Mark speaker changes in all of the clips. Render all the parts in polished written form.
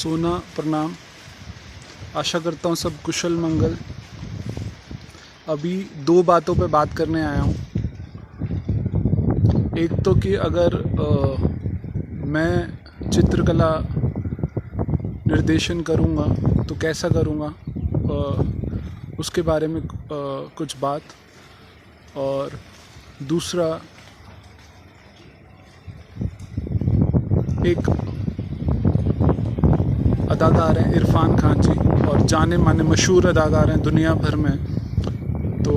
Speaker 1: सोना प्रणाम। आशा करता हूँ सब कुशल मंगल। अभी दो बातों पे बात करने आया हूँ। एक तो कि अगर मैं चित्रकला निर्देशन करूँगा तो कैसा करूँगा, उसके बारे में कुछ बात। और दूसरा, एक अदाकार हैं इरफान खान जी, और जाने माने मशहूर अदाकार हैं दुनिया भर में, तो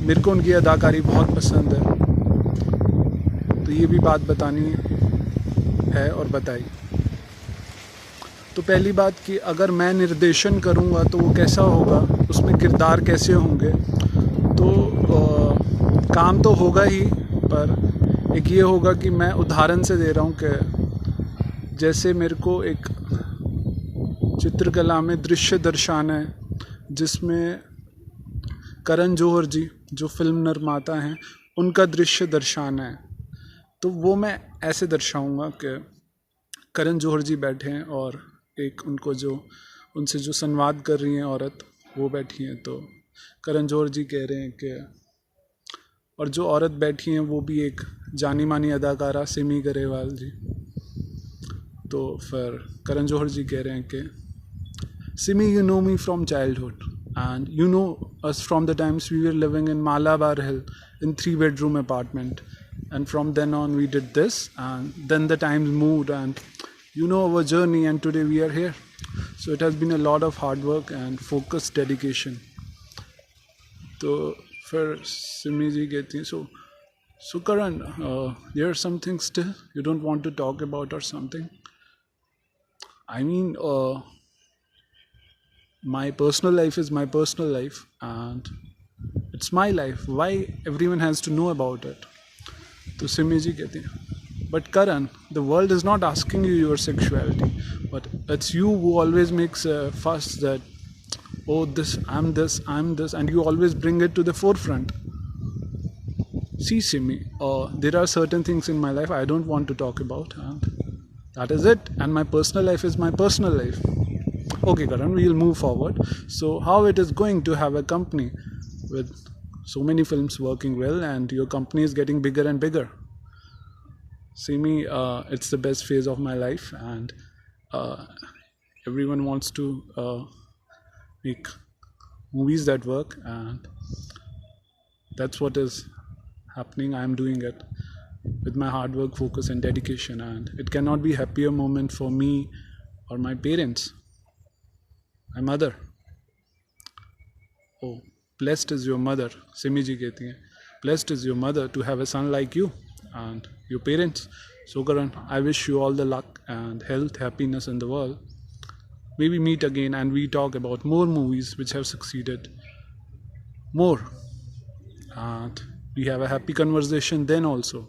Speaker 1: मेरे को उनकी अदाकारी बहुत पसंद है। तो ये भी बात बतानी है और बताई। तो पहली बात कि अगर मैं निर्देशन करूँगा तो वो कैसा होगा, उसमें किरदार कैसे होंगे। तो काम तो होगा ही, पर एक ये होगा कि मैं उदाहरण से दे रहा हूँ कि जैसे मेरे को एक चित्रकला में दृश्य दर्शाना है जिसमें करण जौहर जी जो फिल्म निर्माता हैं उनका दृश्य दर्शाना है, तो वो मैं ऐसे दर्शाऊंगा कि करण जौहर जी बैठे हैं और एक उनसे जो संवाद कर रही हैं औरत, वो बैठी हैं। तो करण जौहर जी कह रहे हैं कि, और जो औरत बैठी हैं वो भी एक जानी मानी अदाकारा सिमी गरेवाल जी। तो फिर करण जौहर जी कह रहे हैं कि Simi, you know me from childhood, and you know us from the times we were living in Malabar Hill in 3-bedroom apartment, and from then on we did this, and then the times moved, and you know our journey, and today we are here. So it has been a lot of hard work and focused dedication. तो फिर सिमी जी कहती हैं, so Karan, there's something still you don't want to talk about or something. I mean, my personal life is my personal life and it's my life. Why everyone has to know about it? तो सिमी जी कहती हैं, but Karan, the world is not asking you your sexuality, but it's you who always makes a fuss that, oh, I'm this, and you always bring it to the forefront. See, Simi, there are certain things in my life I don't want to talk about, and that is it. And my personal life is my personal life. Okay, Karan, we'll move forward. So how it is going to have a company with so many films working well and your company is getting bigger and bigger? See me, it's the best phase of my life, and everyone wants to make movies that work, and that's what is happening. I'm doing it with my hard work, focus and dedication, and it cannot be happier moment for me or my parents. My mother. Oh, blessed is your mother, Simi ji कहती हैं. Blessed is your mother to have a son like you and your parents. So Karan, I wish you all the luck and health, happiness in the world. Maybe meet again and we talk about more movies which have succeeded more. And we have a happy conversation then also.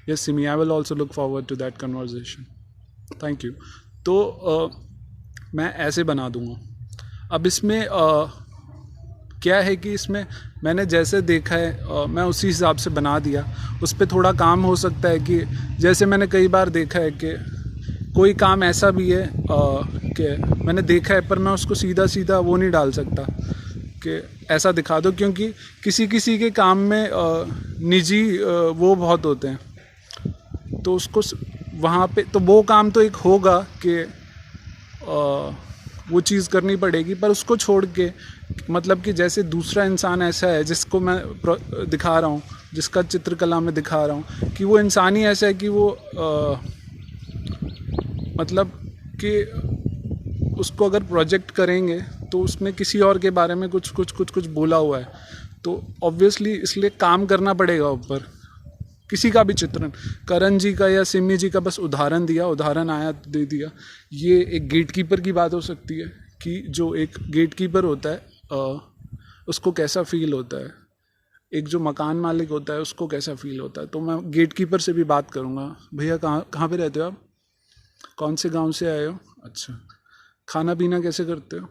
Speaker 1: Yes, Simi, I will also look forward to that conversation. Thank you. तो मैं ऐसे बना दूंगा। अब इसमें क्या है कि इसमें मैंने जैसे देखा है मैं उसी हिसाब से बना दिया। उस पर थोड़ा काम हो सकता है कि जैसे मैंने कई बार देखा है कि कोई काम ऐसा भी है कि मैंने देखा है पर मैं उसको सीधा सीधा वो नहीं डाल सकता कि ऐसा दिखा दो, क्योंकि किसी किसी के काम में निजी वो बहुत होते हैं। तो उसको वहाँ पे तो वो काम तो एक होगा कि वो चीज़ करनी पड़ेगी, पर उसको छोड़ के मतलब कि जैसे दूसरा इंसान ऐसा है जिसको मैं दिखा रहा हूँ, जिसका चित्रकला में दिखा रहा हूँ कि वो इंसान ही ऐसा है कि वो मतलब कि उसको अगर प्रोजेक्ट करेंगे तो उसमें किसी और के बारे में कुछ बोला हुआ है, तो ऑब्वियसली इसलिए काम करना पड़ेगा ऊपर। किसी का भी चित्रण, करण जी का या सिमी जी का बस उदाहरण आया तो दे दिया। ये एक गेटकीपर की बात हो सकती है कि जो एक गेटकीपर होता है उसको कैसा फील होता है, एक जो मकान मालिक होता है उसको कैसा फील होता है। तो मैं गेटकीपर से भी बात करूँगा, भैया कहाँ पे रहते हो आप, कौन से गांव से आए हो, अच्छा, खाना पीना कैसे करते हो,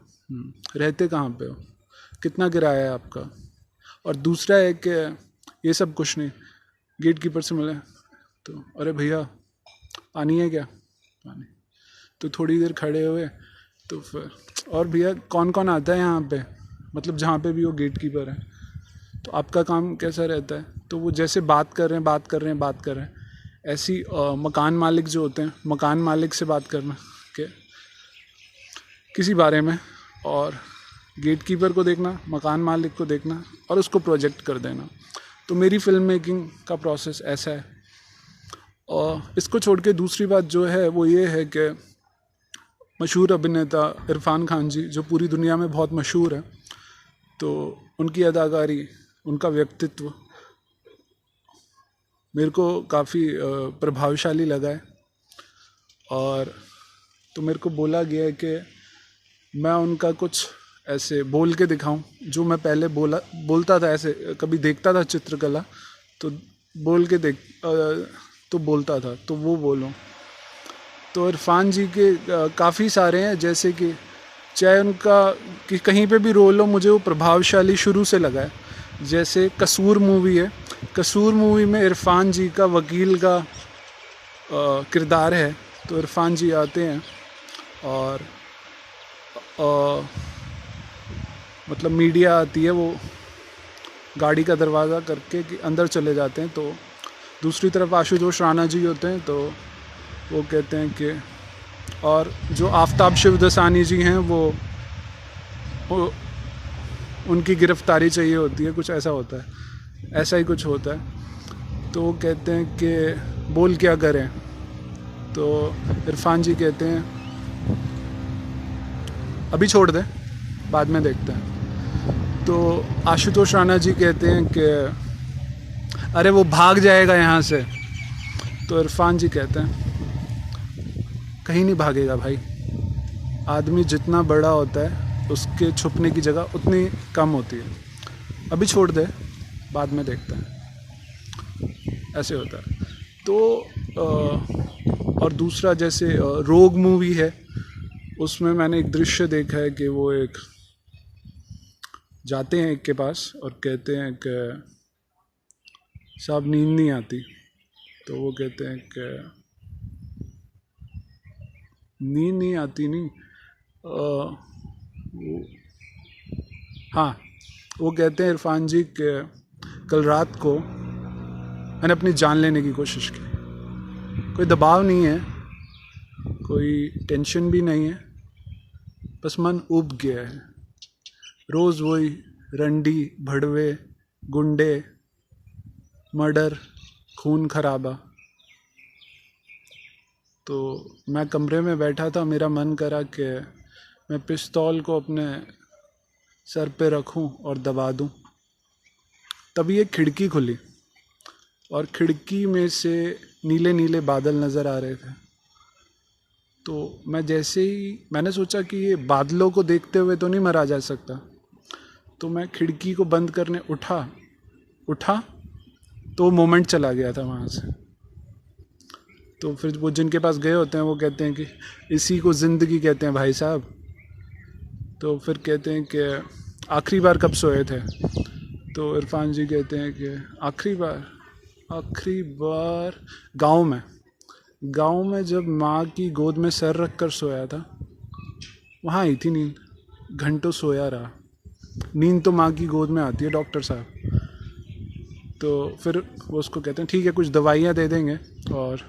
Speaker 1: रहते कहाँ पे हो, कितना किराया है आपका। और दूसरा है कि ये सब कुछ नहीं, गेट कीपर से मिले तो, अरे भैया पानी है क्या, पानी, तो थोड़ी देर खड़े हुए, तो फिर और भैया कौन कौन आता है यहाँ पे, मतलब जहाँ पे भी वो गेट कीपर है, तो आपका काम कैसा रहता है, तो वो जैसे बात कर रहे हैं ऐसी मकान मालिक जो होते हैं, मकान मालिक से बात करना कि किसी बारे में, और गेट कीपर को देखना, मकान मालिक को देखना और उसको प्रोजेक्ट कर देना। तो मेरी फिल्म मेकिंग का प्रोसेस ऐसा है। और इसको छोड़ के दूसरी बात जो है वो ये है कि मशहूर अभिनेता इरफान खान जी, जो पूरी दुनिया में बहुत मशहूर है, तो उनकी अदाकारी, उनका व्यक्तित्व मेरे को काफ़ी प्रभावशाली लगा है। और तो मेरे को बोला गया है कि मैं उनका कुछ ऐसे बोल के दिखाऊं, जो मैं पहले बोलता था, ऐसे कभी देखता था चित्रकला तो बोल के तो बोलता था, तो वो बोलूं। तो इरफान जी के काफ़ी सारे हैं, जैसे कि चाहे उनका कि कहीं पे भी रोल हो, मुझे वो प्रभावशाली शुरू से लगा है। जैसे कसूर मूवी है, कसूर मूवी में इरफान जी का वकील का किरदार है, तो इरफान जी आते हैं और मतलब मीडिया आती है, वो गाड़ी का दरवाज़ा करके कि अंदर चले जाते हैं, तो दूसरी तरफ आशुतोष राणा जी होते हैं, तो वो कहते हैं कि, और जो आफताब शिवदसानी जी हैं वो उनकी गिरफ्तारी चाहिए होती है, कुछ ऐसा होता है, ऐसा ही कुछ होता है। तो वो कहते हैं कि बोल क्या करें, तो इरफान जी कहते हैं अभी छोड़ दे, बाद में देखते हैं। तो आशुतोष राणा जी कहते हैं कि अरे वो भाग जाएगा यहाँ से, तो इरफान जी कहते हैं कहीं नहीं भागेगा भाई, आदमी जितना बड़ा होता है उसके छुपने की जगह उतनी कम होती है, अभी छोड़ दे, बाद में देखते हैं, ऐसे होता है। तो और दूसरा जैसे रोग मूवी है, उसमें मैंने एक दृश्य देखा है कि वो एक जाते हैं एक के पास और कहते हैं कि साहब नींद नहीं आती, तो वो कहते हैं कि नींद नहीं आती नहीं हाँ, वो कहते हैं इरफान जी कि कल रात को मैंने अपनी जान लेने की कोशिश की, कोई दबाव नहीं है, कोई टेंशन भी नहीं है, बस मन उब गया है, रोज़ वही रंडी भड़वे गुंडे मर्डर खून खराबा। तो मैं कमरे में बैठा था, मेरा मन करा कि मैं पिस्तौल को अपने सर पे रखूं और दबा दूं। तभी एक खिड़की खुली और खिड़की में से नीले नीले बादल नज़र आ रहे थे। तो मैं जैसे ही मैंने सोचा कि ये बादलों को देखते हुए तो नहीं मरा जा सकता, तो मैं खिड़की को बंद करने उठा तो मोमेंट चला गया था वहाँ से। तो फिर वो जिनके पास गए होते हैं वो कहते हैं कि इसी को ज़िंदगी कहते हैं भाई साहब। तो फिर कहते हैं कि आखिरी बार कब सोए थे, तो इरफान जी कहते हैं कि आखिरी बार गांव में जब माँ की गोद में सर रख कर सोया था, वहाँ आई थी नींद, घंटों सोया रहा। नींद तो माँ की गोद में आती है डॉक्टर साहब। तो फिर वो उसको कहते हैं ठीक है कुछ दवाइयाँ दे देंगे, और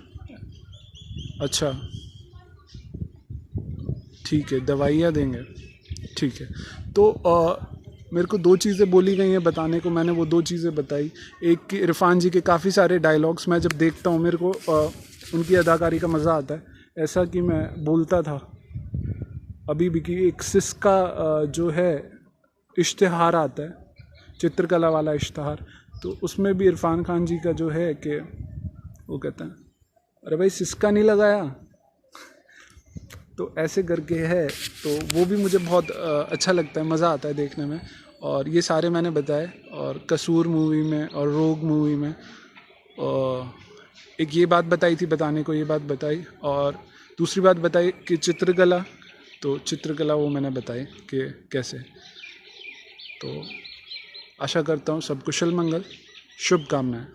Speaker 1: अच्छा ठीक है दवाइयाँ देंगे, ठीक है। तो मेरे को दो चीज़ें बोली गई हैं बताने को, मैंने वो दो चीज़ें बताई। एक कि इरफान जी के काफ़ी सारे डायलॉग्स मैं जब देखता हूँ मेरे को उनकी अदाकारी का मज़ा आता है। ऐसा कि मैं बोलता था अभी भी कि एक सिस्का जो है इश्तिहार आता है, चित्रकला वाला इश्तिहार, तो उसमें भी इरफान खान जी का जो है कि वो कहता है अरे भाई सिस्का नहीं लगाया, तो ऐसे करके है। तो वो भी मुझे बहुत अच्छा लगता है, मज़ा आता है देखने में। और ये सारे मैंने बताए, और कसूर मूवी में और रोग मूवी में एक ये बात बताई थी, बताने को ये बात बताई, और दूसरी बात बताई कि चित्रकला, तो चित्रकला वो मैंने बताई कि कैसे। तो आशा करता हूँ सब कुशल मंगल, शुभकामनाएं।